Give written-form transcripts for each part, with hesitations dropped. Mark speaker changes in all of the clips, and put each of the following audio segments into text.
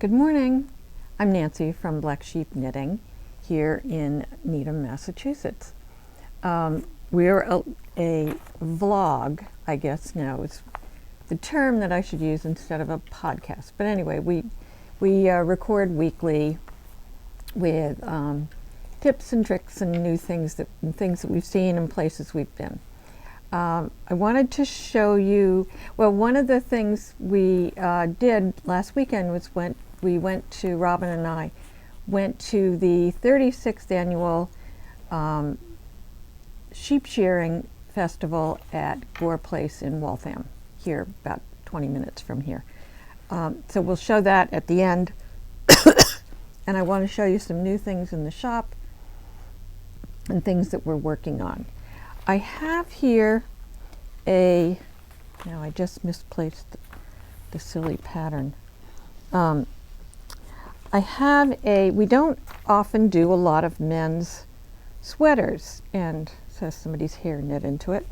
Speaker 1: Good morning. I'm Nancy from Black Sheep Knitting here in Needham, Massachusetts. We're a vlog, I guess now is the term that I should use instead of a podcast. But anyway, we record weekly with tips and tricks and new things that we've seen and places we've been. I wanted to show you, well, one of the things we did last weekend was Robin and I went to the 36th annual sheep shearing festival at Gore Place in Waltham, here about 20 minutes from here. So we'll show that at the end. And I want to show you some new things in the shop and things that we're working on. I have here now I just misplaced the silly pattern. We don't often do a lot of men's sweaters, and says somebody's hair knit into it.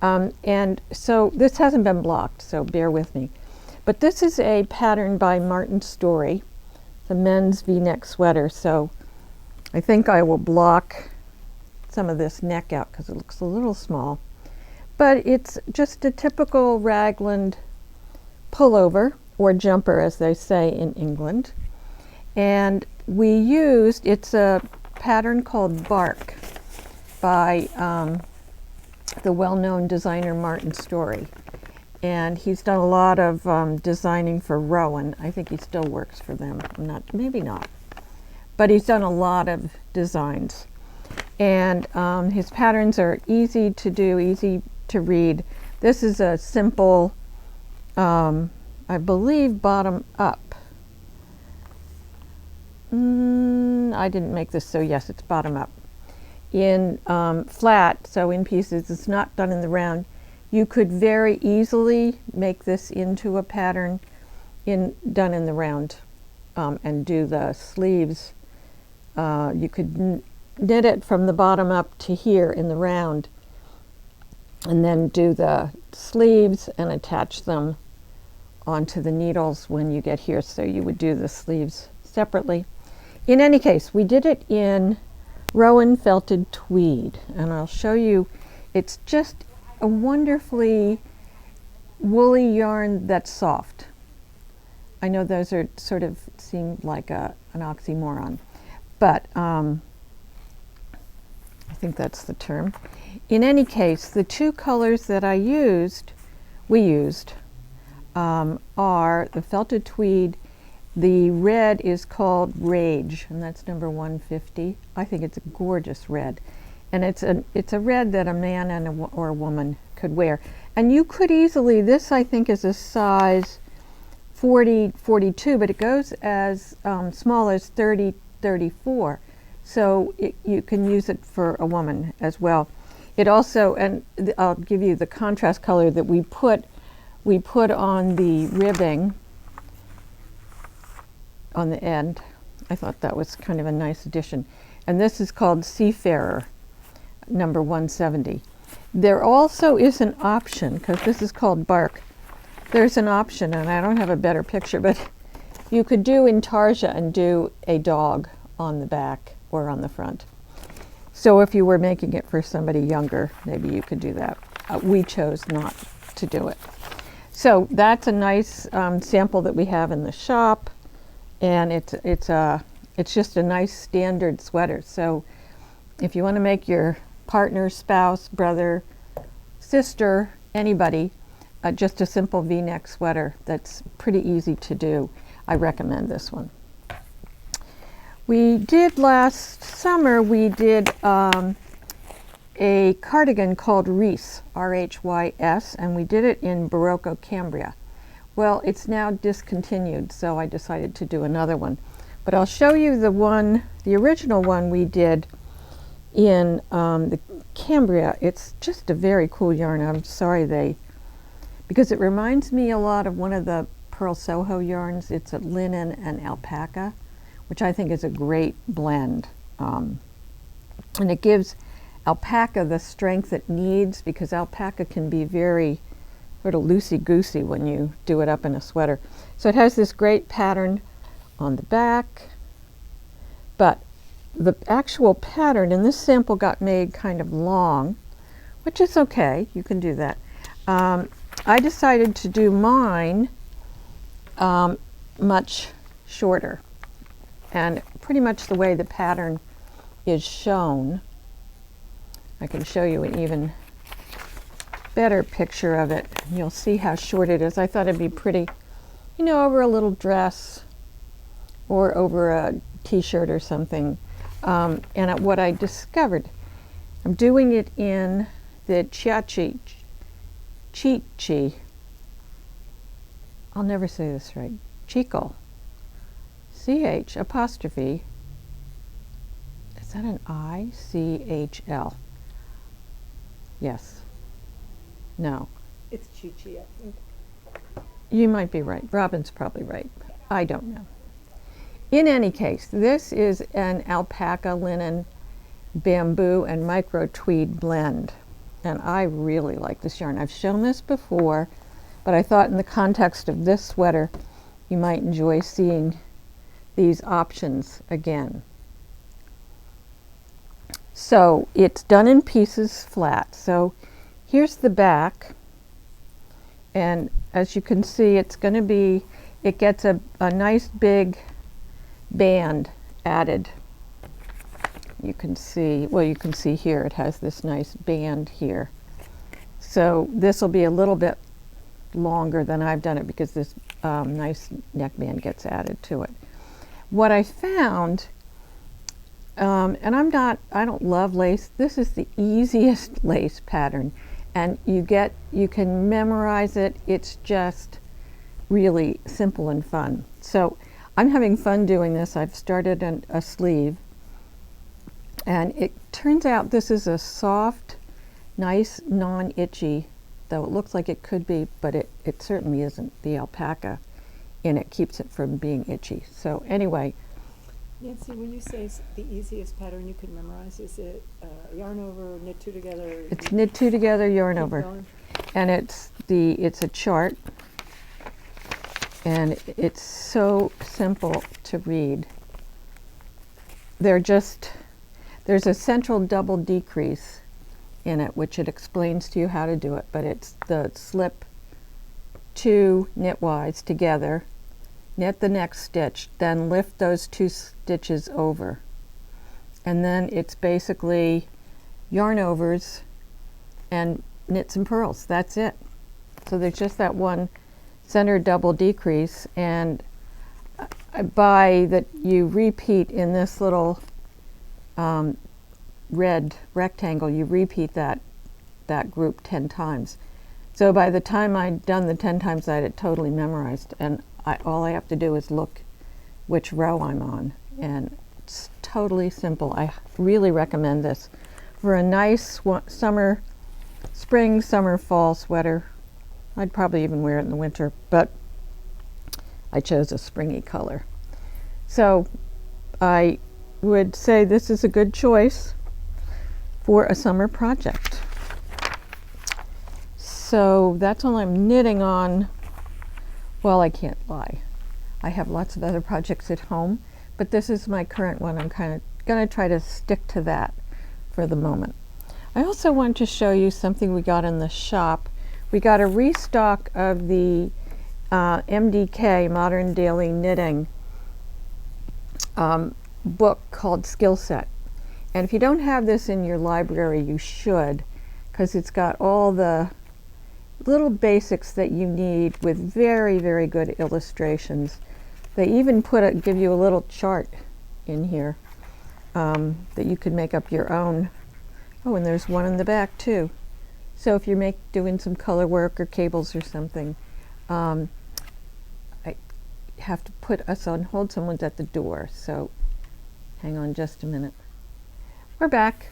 Speaker 1: And so this hasn't been blocked, so bear with me. But this is a pattern by Martin Story, the men's V-neck sweater. So I think I will block some of this neck out because it looks a little small. But it's just a typical raglan pullover, or jumper as they say in England. And it's a pattern called Bark by the well-known designer Martin Story. And he's done a lot of designing for Rowan. I think he still works for them. Maybe not. But he's done a lot of designs. And his patterns are easy to do, easy to read. This is a simple, I believe, bottom up. I didn't make this, so yes, it's bottom up. In flat, so in pieces, it's not done in the round. You could very easily make this into a pattern done in the round and do the sleeves. You could knit it from the bottom up to here in the round and then do the sleeves and attach them onto the needles when you get here. So you would do the sleeves separately. In any case, we did it in Rowan felted tweed, and I'll show you. It's just a wonderfully woolly yarn that's soft. I know those are sort of seem like an oxymoron, but I think that's the term. In any case, the two colors that we used are the felted tweed. The red is called Rage, and that's number 150. I think it's a gorgeous red. And it's a red that a man or a woman could wear. And you could easily, this I think is a size 40, 42, but it goes as small as 30, 34. So you can use it for a woman as well. It also, and I'll give you the contrast color that we put on the ribbing on the end. I thought that was kind of a nice addition. And this is called Seafarer, number 170. There also is an option, because this is called Bark. There's an option, and I don't have a better picture, but you could do Intarsia and do a dog on the back or on the front. So if you were making it for somebody younger, maybe you could do that. We chose not to do it. So that's a nice sample that we have in the shop. And it's just a nice standard sweater. So if you want to make your partner, spouse, brother, sister, anybody, just a simple V-neck sweater that's pretty easy to do, I recommend this one. We did last summer, a cardigan called Rhys, R-H-Y-S, and we did it in Barocco Cambria. Well, it's now discontinued, so I decided to do another one. But I'll show you the original one we did in the Cambria. It's just a very cool yarn. I'm sorry because it reminds me a lot of one of the Pearl Soho yarns. It's a linen and alpaca, which I think is a great blend. And it gives alpaca the strength it needs, because alpaca can be very sort of loosey-goosey when you do it up in a sweater. So it has this great pattern on the back. But the actual pattern, and this sample got made kind of long, which is okay, you can do that. I decided to do mine much shorter, and pretty much the way the pattern is shown. I can show you an even better picture of it. You'll see how short it is. I thought it'd be pretty, you know, over a little dress or over a t-shirt or something. And what I discovered, I'm doing it in the I'll never say this right, Chicle, C-H apostrophe, is that an I? C-H-L. Yes. No.
Speaker 2: It's Chi-Chi, I think.
Speaker 1: You might be right. Robin's probably right. I don't know. In any case, this is an alpaca, linen, bamboo, and micro tweed blend. And I really like this yarn. I've shown this before, but I thought in the context of this sweater, you might enjoy seeing these options again. So it's done in pieces flat. So here's the back. And as you can see, it's going to be, it gets a nice big band added. You can see, well, you can see here it has this nice band here. So this will be a little bit longer than I've done it because this nice neckband gets added to it. What I found, and I don't love lace. This is the easiest lace pattern, and you can memorize it. It's just really simple and fun. So I'm having fun doing this. I've started a sleeve, and it turns out this is a soft, nice, non-itchy, though it looks like it could be, but it certainly isn't. The alpaca in it keeps it from being itchy. So anyway.
Speaker 2: Nancy, when you say the easiest pattern you can memorize, is it yarn over, knit two together?
Speaker 1: It's knit two together, yarn over.
Speaker 2: Going?
Speaker 1: And it's a chart, and it's so simple to read. There's a central double decrease in it, which it explains to you how to do it, but it's the slip two knitwise together, knit the next stitch, then lift those two stitches over. And then it's basically yarn overs and knit some purls. That's it. So there's just that one center double decrease, and by that you repeat in this little red rectangle, you repeat that group 10 times. So by the time I'd done the 10 times, I had it totally memorized, and all I have to do is look which row I'm on, and it's totally simple. I really recommend this for a nice spring, summer, fall sweater. I'd probably even wear it in the winter, but I chose a springy color. So I would say this is a good choice for a summer project. So that's all I'm knitting on. Well, I can't lie. I have lots of other projects at home, but this is my current one. I'm kind of going to try to stick to that for the moment. I also want to show you something we got in the shop. We got a restock of the MDK, Modern Daily Knitting, book called Skill Set. And if you don't have this in your library, you should, because it's got all the little basics that you need with very, very good illustrations. They even give you a little chart in here that you could make up your own. Oh, and there's one in the back too. So if you're doing some color work or cables or something, I have to put us on hold. Someone's at the door, so hang on just a minute. We're back.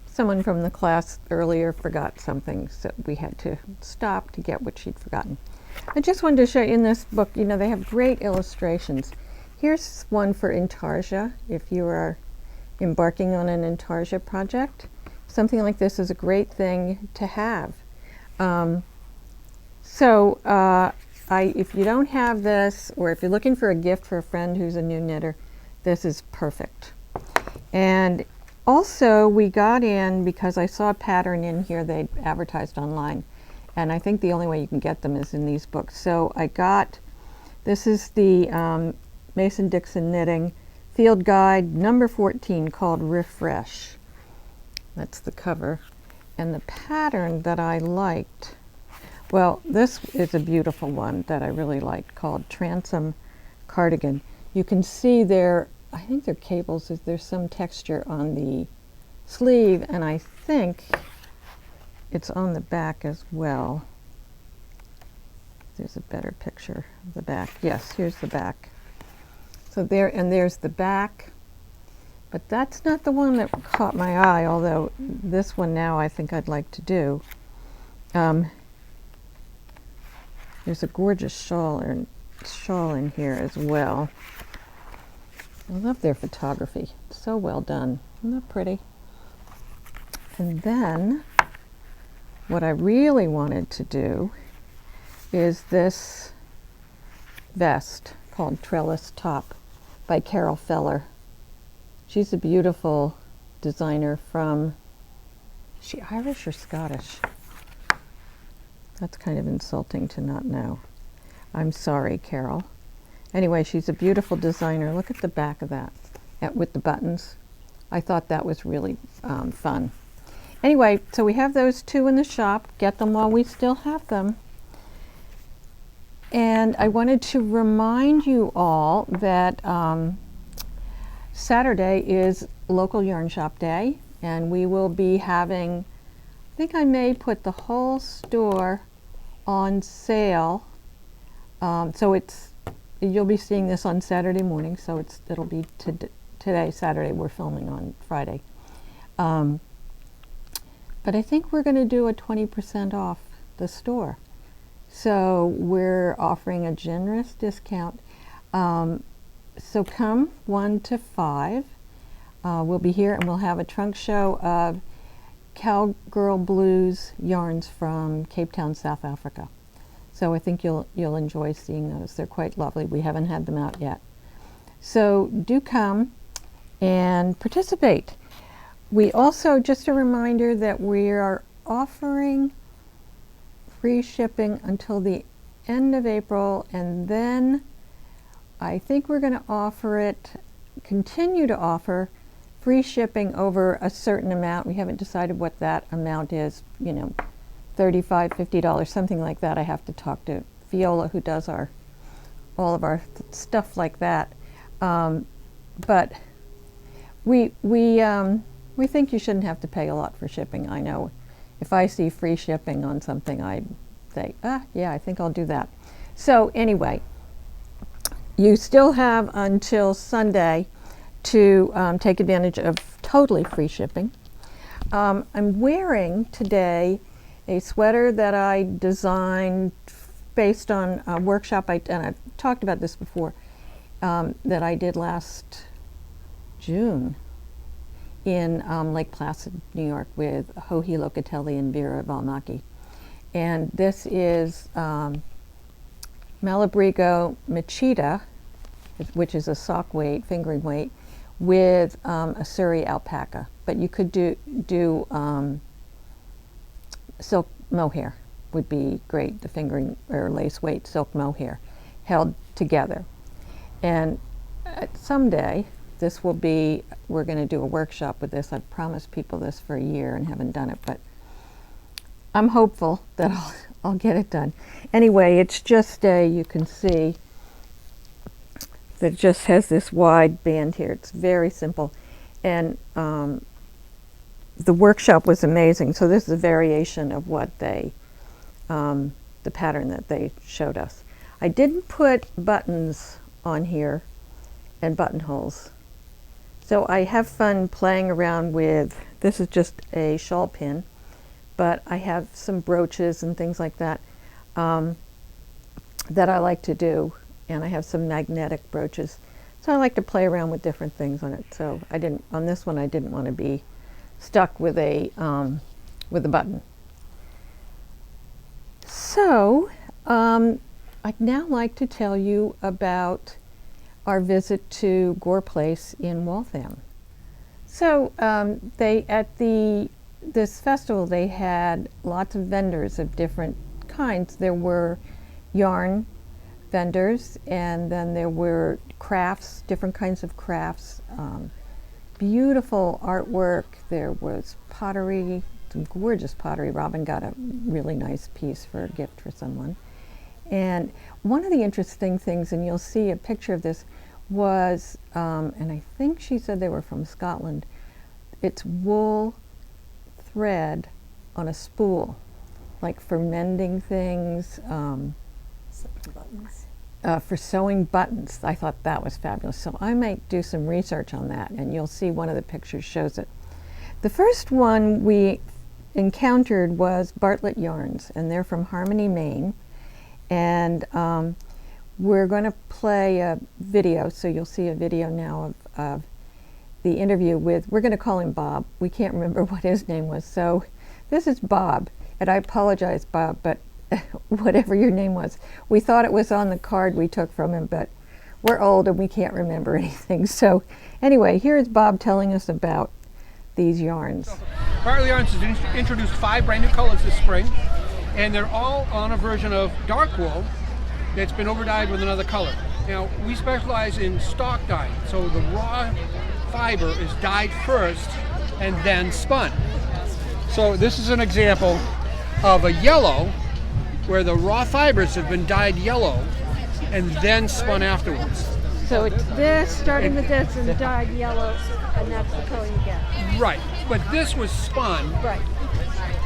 Speaker 1: Someone from the class earlier forgot something, so we had to stop to get what she'd forgotten. I just wanted to show you in this book, you know, they have great illustrations. Here's one for intarsia. If you are embarking on an intarsia project, something like this is a great thing to have. if you don't have this, or if you're looking for a gift for a friend who's a new knitter, this is perfect. And also we got in, because I saw a pattern in here they advertised online, and I think the only way you can get them is in these books. So I got, this is the Mason-Dixon Knitting Field Guide number 14 called Refresh. That's the cover. And the pattern that I liked, well, this is a beautiful one that I really liked called Transom Cardigan. You can see there, I think they're cables, there's some texture on the sleeve, and I think it's on the back as well. There's a better picture of the back. Yes, here's the back. So there, and there's the back. But that's not the one that caught my eye, although this one now I think I'd like to do. There's a gorgeous shawl in here as well. I love their photography. So well done. Isn't that pretty? And then what I really wanted to do is this vest called Trellis Top by Carol Feller. She's a beautiful designer from, is she Irish or Scottish? That's kind of insulting to not know. I'm sorry, Carol. Anyway, she's a beautiful designer. Look at the back of that with the buttons. I thought that was really fun. Anyway, so we have those two in the shop. Get them while we still have them. And I wanted to remind you all that Saturday is local yarn shop day, and we will be having, I think I may put the whole store on sale. So you'll be seeing this on Saturday morning, so it'll be today, Saturday. We're filming on Friday. But I think we're going to do a 20% off the store. So we're offering a generous discount. So come 1 to 5. We'll be here, and we'll have a trunk show of Cowgirl Blues yarns from Cape Town, South Africa. So I think you'll enjoy seeing those. They're quite lovely. We haven't had them out yet. So do come and participate. We also, just a reminder that we are offering free shipping until the end of April, and then I think we're going to continue to offer free shipping over a certain amount. We haven't decided what that amount is, $35, $50, something like that. I have to talk to Viola, who does all of our stuff like that. But we think you shouldn't have to pay a lot for shipping. I know if I see free shipping on something, I say, yeah, I think I'll do that. So anyway, you still have until Sunday to take advantage of totally free shipping. I'm wearing today a sweater that I designed based on a workshop, and I've talked about this before, that I did last June in Lake Placid, New York, with Joji Locatelli and Vera Valmaki. And this is Malabrigo Machida, which is a sock weight, fingering weight, with a Surrey alpaca. But you could do silk mohair would be great, the fingering or lace weight silk mohair held together. And someday, we're going to do a workshop with this. I've promised people this for a year and haven't done it, but I'm hopeful that I'll get it done. Anyway, it's just you can see that it just has this wide band here. It's very simple. And the workshop was amazing. So this is a variation of what the pattern that they showed us. I didn't put buttons on here and buttonholes. So I have fun playing around with, this is just a shawl pin, but I have some brooches and things like that that I like to do, and I have some magnetic brooches. So I like to play around with different things on it. So on this one I didn't want to be stuck with a button. So I'd now like to tell you about our visit to Gore Place in Waltham. So they at this festival they had lots of vendors of different kinds. There were yarn vendors, and then there were crafts, different kinds of crafts, beautiful artwork. There was pottery, some gorgeous pottery. Robin got a really nice piece for a gift for someone. And one of the interesting things, and you'll see a picture of this, was, and I think she said they were from Scotland, it's wool thread on a spool, like for mending things,
Speaker 2: Buttons.
Speaker 1: for sewing buttons. I thought that was fabulous. So I might do some research on that, and you'll see one of the pictures shows it. The first one we encountered was Bartlett Yarns, and they're from Harmony, Maine. And we're going to play a video, so you'll see a video now of the interview with, we're going to call him Bob. We can't remember what his name was. So this is Bob, and I apologize, Bob, but whatever your name was. We thought it was on the card we took from him, but we're old and we can't remember anything. So anyway, here's Bob telling us about these yarns.
Speaker 3: Bartlett Yarns has introduced 5 brand new colors this spring, and they're all on a version of dark wool that's been overdyed with another color. Now, we specialize in stock dyeing, so the raw fiber is dyed first and then spun. So this is an example of a yellow where the raw fibers have been dyed yellow and then spun afterwards.
Speaker 1: So it's this, starting with this, and dyed yellow, and that's the color you get.
Speaker 3: Right, but this was spun
Speaker 1: Right.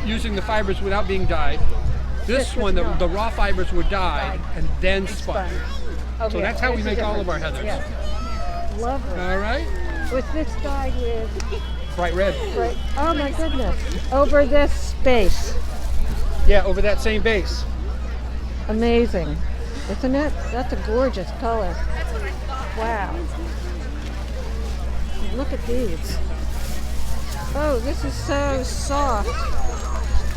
Speaker 3: using the fibers without being dyed. This
Speaker 1: was
Speaker 3: one,
Speaker 1: raw.
Speaker 3: the raw fibers were dyed and then spun.
Speaker 1: Okay,
Speaker 3: So that's how we
Speaker 1: there's the
Speaker 3: make all of our
Speaker 1: difference.
Speaker 3: heathers.
Speaker 1: Yeah. Lovely.
Speaker 3: All right?
Speaker 1: Was this dyed with,
Speaker 3: Bright red.
Speaker 1: right, oh my goodness, over this space.
Speaker 3: Yeah, over that same base.
Speaker 1: Amazing, isn't it? That's a gorgeous color. Wow. Look at these. Oh, this is so soft.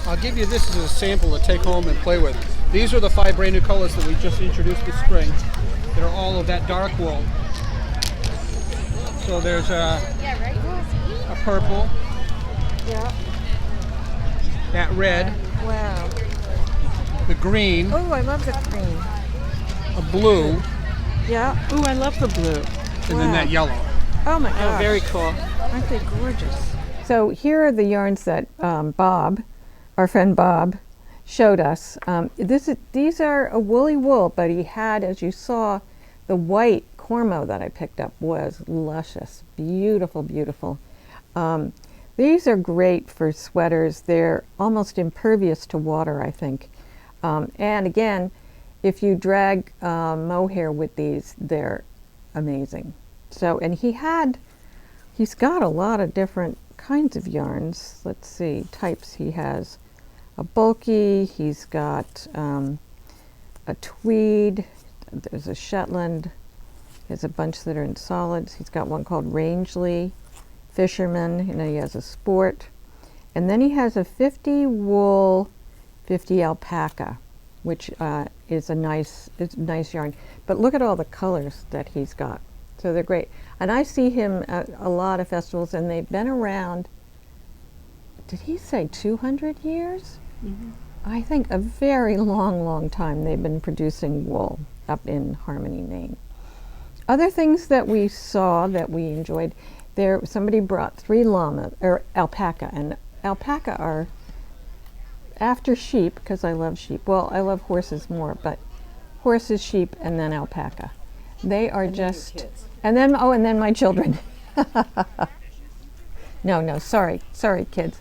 Speaker 3: I'll give you this as a sample to take home and play with. These are the 5 brand new colors that we just introduced this spring that are all of that dark wool. So there's a purple,
Speaker 1: Yeah.
Speaker 3: that red,
Speaker 1: Wow.
Speaker 3: the green,
Speaker 1: Oh, I love the green.
Speaker 3: a blue,
Speaker 1: Yeah. Oh, I love the blue.
Speaker 3: and then that yellow.
Speaker 1: Oh my gosh.
Speaker 2: Very cool.
Speaker 1: Aren't they gorgeous? So here are the yarns that Bob, our friend Bob, showed us. These are a woolly wool, but he had, as you saw, the white cormo that I picked up was luscious, beautiful, beautiful. These are great for sweaters. They're almost impervious to water, I think. And again, if you drag mohair with these, they're amazing. So, and he's got a lot of different kinds of yarns. Let's see, types. He has a bulky, he's got a tweed, there's a Shetland, he has a bunch that are in solids. He's got one called Rangeley, Fisherman, and then he has a sport. And then he has a 50 wool, 50 alpaca, which is a nice yarn. But look at all the colors that he's got. So they're great. And I see him at a lot of festivals, and they've been around, did he say 200 years?
Speaker 2: Mm-hmm.
Speaker 1: I think a very long, long time they've been producing wool up in Harmony, Maine. Other things that we saw that we enjoyed, somebody brought 3 alpaca, and alpaca are after sheep, because I love sheep. Well, I love horses more, but horses, sheep, and then alpaca. They are just, and then my children. No, sorry, kids.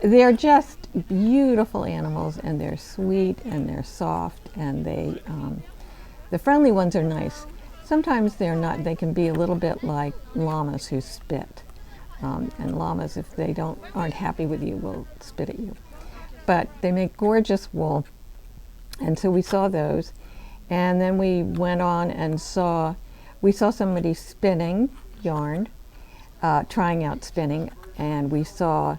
Speaker 1: They're just beautiful animals, and they're sweet, and they're soft, and the friendly ones are nice. Sometimes they're not. They can be a little bit like llamas who spit. And llamas, if they aren't happy with you, will spit at you. But they make gorgeous wool, and so we saw those. And then we went on and saw somebody spinning yarn, trying out spinning, and we saw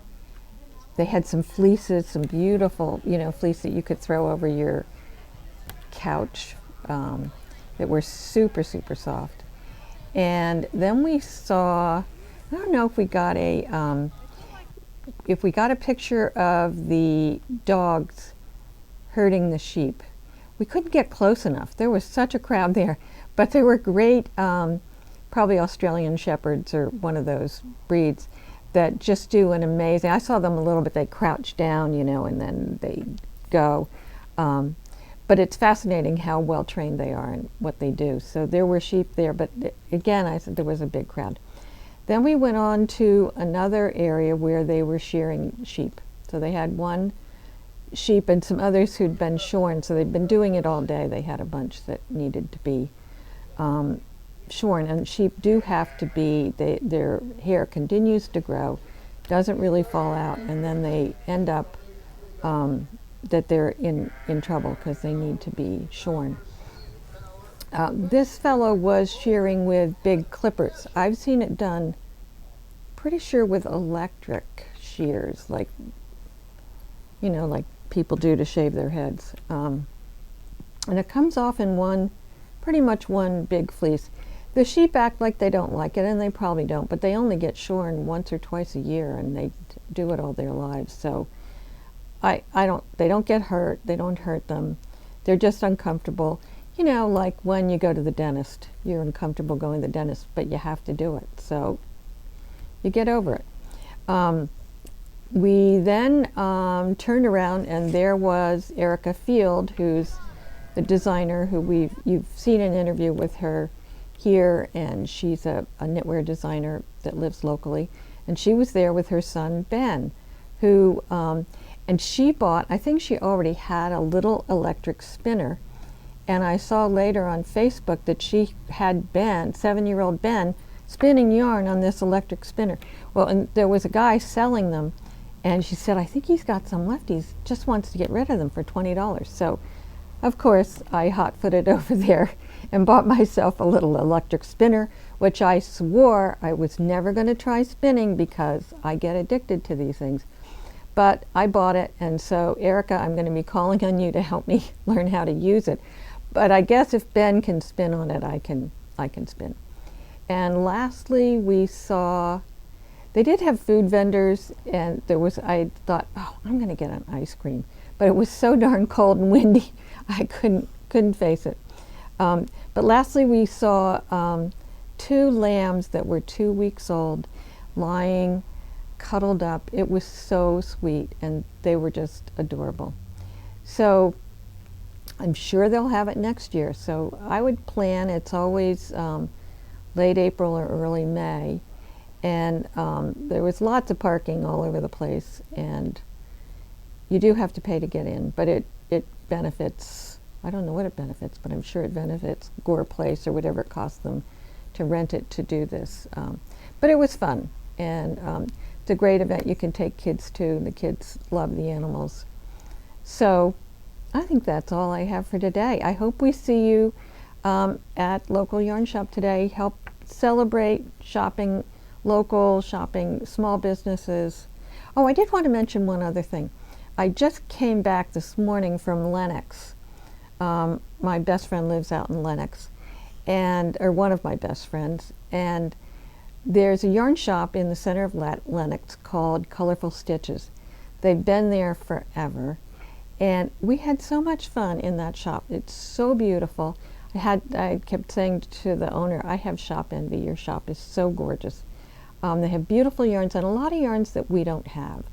Speaker 1: they had some fleeces, some beautiful, fleece that you could throw over your couch that were super, super soft. And then we saw, I don't know if we got a picture of the dogs herding the sheep. We couldn't get close enough. There was such a crowd there, but there were great, probably Australian Shepherds or one of those breeds that just do an amazing, I saw them a little bit, they crouch down, you know, and then they go. But it's fascinating how well trained they are and what they do. So there were sheep there, but again, I said there was a big crowd. Then we went on to another area where they were shearing sheep. So they had one sheep and some others who'd been shorn, so they'd been doing it all day. They had a bunch that needed to be shorn, and sheep do have to be, their hair continues to grow, doesn't really fall out, and then they end up that they're in trouble because they need to be shorn. This fellow was shearing with big clippers. I've seen it done, pretty sure with electric shears, like, you know, like people do to shave their heads. And it comes off in pretty much one big fleece. The sheep act like they don't like it, and they probably don't, but they only get shorn once or twice a year, and they do it all their lives. So they don't get hurt, they don't hurt them. They're just uncomfortable. You know, like when you go to the dentist, you're uncomfortable going to the dentist, but you have to do it. So you get over it. We then turned around, and there was Erica Field, who's the designer who you've seen an interview with her here, and she's a knitwear designer that lives locally. And she was there with her son, Ben, who, and she bought, I think she already had a little electric spinner. And I saw later on Facebook that she had Ben, 7-year-old Ben, spinning yarn on this electric spinner. Well, and there was a guy selling them, and she said, I think he's got some left. He just wants to get rid of them for $20. So, of course, I hot-footed over there and bought myself a little electric spinner, which I swore I was never going to try spinning because I get addicted to these things. But I bought it, and so, Erica, I'm going to be calling on you to help me learn how to use it. But I guess if Ben can spin on it, I can spin. And lastly, we saw, they did have food vendors, and I thought, oh, I'm going to get an ice cream. But it was so darn cold and windy, I couldn't face it. But lastly, we saw 2 lambs that were 2 weeks old lying cuddled up. It was so sweet, and they were just adorable. So I'm sure they'll have it next year. So I would plan, it's always late April or early May. And there was lots of parking all over the place, and you do have to pay to get in, but it benefits, I don't know what it benefits, but I'm sure it benefits Gore Place or whatever it costs them to rent it to do this. But it was fun, and it's a great event you can take kids to, and the kids love the animals. So I think that's all I have for today. I hope we see you at local yarn shop today. Help celebrate shopping local, shopping small businesses. Oh, I did want to mention one other thing. I just came back this morning from Lenox. My best friend lives out in Lenox, or one of my best friends, and there's a yarn shop in the center of Lenox called Colorful Stitches. They've been there forever. And we had so much fun in that shop. It's so beautiful. I kept saying to the owner, I have shop envy. Your shop is so gorgeous. They have beautiful yarns and a lot of yarns that we don't have.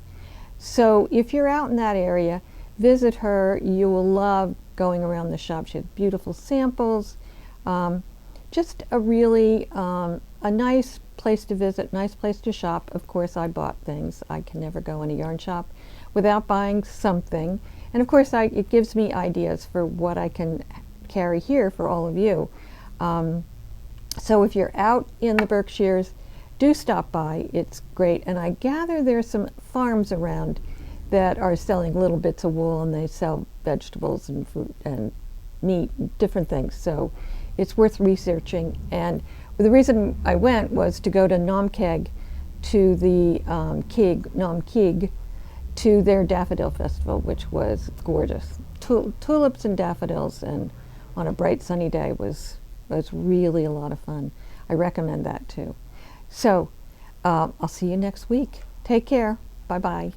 Speaker 1: So if you're out in that area, visit her. You will love going around the shop. She has beautiful samples. Just a really a nice place to visit, nice place to shop. Of course, I bought things. I can never go in a yarn shop without buying something. And of course, it gives me ideas for what I can carry here for all of you. So if you're out in the Berkshires, do stop by. It's great. And I gather there's some farms around that are selling little bits of wool, and they sell vegetables and fruit and meat and different things. So it's worth researching. And the reason I went was to go to Namkeg, to the Namkig, to their Daffodil Festival, which was gorgeous. tulips and daffodils, and on a bright sunny day was really a lot of fun. I recommend that too. So I'll see you next week. Take care. Bye bye.